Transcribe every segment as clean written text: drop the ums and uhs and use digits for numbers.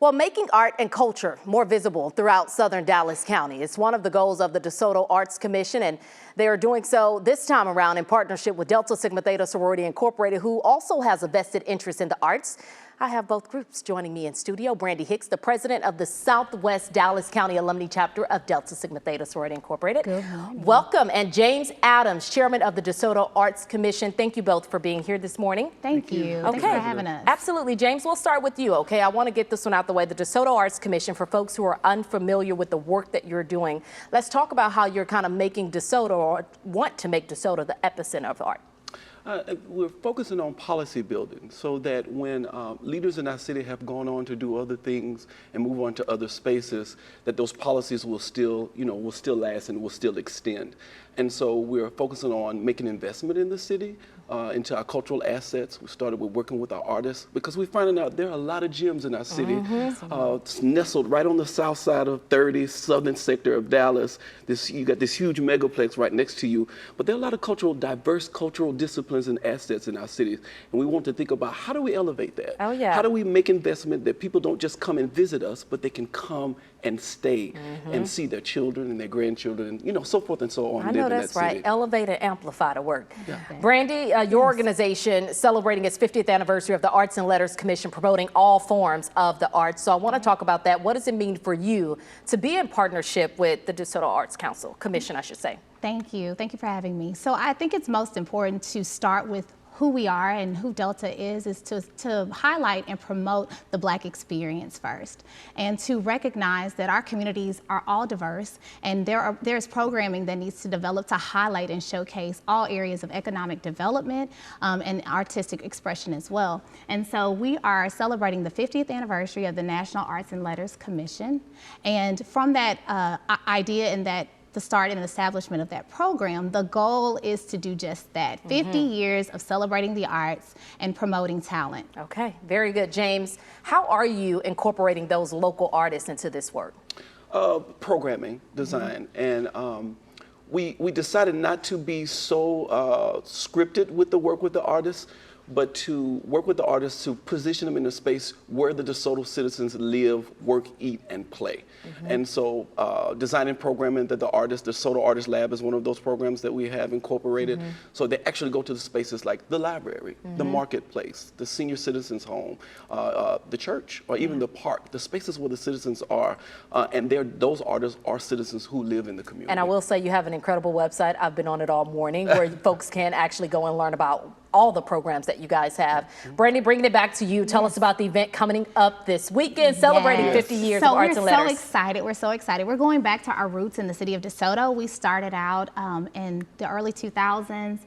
Well, making art and culture more visible throughout southern Dallas County is one of the goals of the DeSoto Arts Commission, and they are doing so this time around in partnership with Delta Sigma Theta Sorority Incorporated, who also has a vested interest in the arts. I have both groups joining me in studio. Brandy Hicks, the president of the Southwest Dallas County Alumni Chapter of Delta Sigma Theta Sorority Incorporated. Good morning. Welcome. And James Adams, chairman of the DeSoto Arts Commission. Thank you both for being here this morning. Thank you. Okay. Thanks for having us. Absolutely. James, we'll start with you, okay? I want to get this one out the way. The DeSoto Arts Commission, for folks who are unfamiliar with the work that you're doing, let's talk about how you're kind of making DeSoto, or want to make DeSoto, the epicenter of art. We're focusing on policy building so that when leaders in our city have gone on to do other things and move on to other spaces, that those policies will still, will still last and will still extend. And so we're focusing on making investment in the city, into our cultural assets. We started with working with our artists because we're finding out there are a lot of gems in our city. It's nestled right on the south side of 30, southern sector of Dallas. You got this huge megaplex right next to you, but there are a lot of diverse cultural disciplines and assets in our cities. And we want to think about, how do we elevate that? Oh, yeah. How do we make investment that people don't just come and visit us, but they can come and stay and see their children and their grandchildren, and so forth and so on. I know that's right. Elevate and amplify the work. Yeah. Brandy, your organization celebrating its 50th anniversary of the Arts and Letters Commission, promoting all forms of the arts. So I want to talk about that. What does it mean for you to be in partnership with the DeSoto Arts Commission, I should say? Thank you. Thank you for having me. So I think it's most important to start with who we are and who Delta is to highlight and promote the Black experience first, and to recognize that our communities are all diverse, and there's programming that needs to develop to highlight and showcase all areas of economic development and artistic expression as well. And so we are celebrating the 50th anniversary of the National Arts and Letters Commission, and from that idea and the start and establishment of that program, the goal is to do just that. 50 years of celebrating the arts and promoting talent. Okay, very good. James, how are you incorporating those local artists into this work? Programming, design, and we decided not to be so scripted with the work with the artists, but to work with the artists to position them in a space where the DeSoto citizens live, work, eat, and play. And so designing programming that the DeSoto Artist Lab is one of those programs that we have incorporated. So they actually go to the spaces like the library, the marketplace, the senior citizens home, the church, or even the park, the spaces where the citizens are. And those artists are citizens who live in the community. And I will say you have an incredible website. I've been on it all morning, where folks can actually go and learn about all the programs that you guys have. Brandy, bringing it back to you. Tell us about the event coming up this weekend, celebrating 50 years of Arts and Letters. We're so excited. We're so excited. We're going back to our roots in the city of DeSoto. We started out in the early 2000s,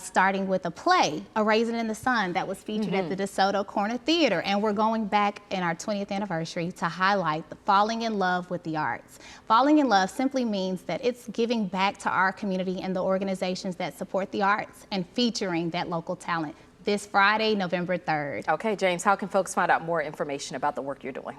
starting with a play, A Raisin in the Sun, that was featured at the DeSoto Corner Theater. And we're going back in our 20th anniversary to highlight the falling in love with the arts. Falling in love simply means that it's giving back to our community and the organizations that support the arts and featuring that local talent this Friday, November 3rd. Okay, James, how can folks find out more information about the work you're doing?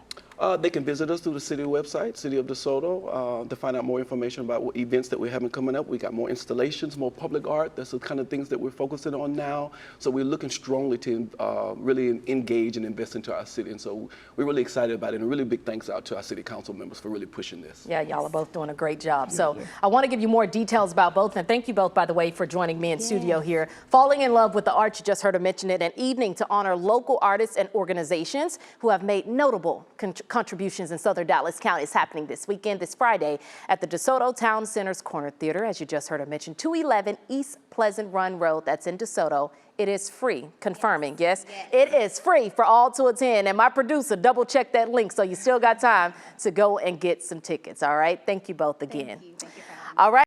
They can visit us through the city website, City of DeSoto, to find out more information about what events that we're having coming up. We got more installations, more public art. That's the kind of things that we're focusing on now. So we're looking strongly to really engage and invest into our city. And so we're really excited about it. And a really big thanks out to our city council members for really pushing this. Yeah, y'all are both doing a great job. So I want to give you more details about both. And thank you both, by the way, for joining me in studio here. Falling in Love with the Arts, you just heard her mention it, an evening to honor local artists and organizations who have made notable contributions in southern Dallas County. Is happening this weekend, this Friday, at the DeSoto Town Center's Corner Theater, as you just heard her mention, 211 East Pleasant Run Road. That's in DeSoto. It is free, confirming, yes? It is free for all to attend. And my producer double checked that link, so you still got time to go and get some tickets, all right? Thank you both again. Thank you. Thank you for having me. All right.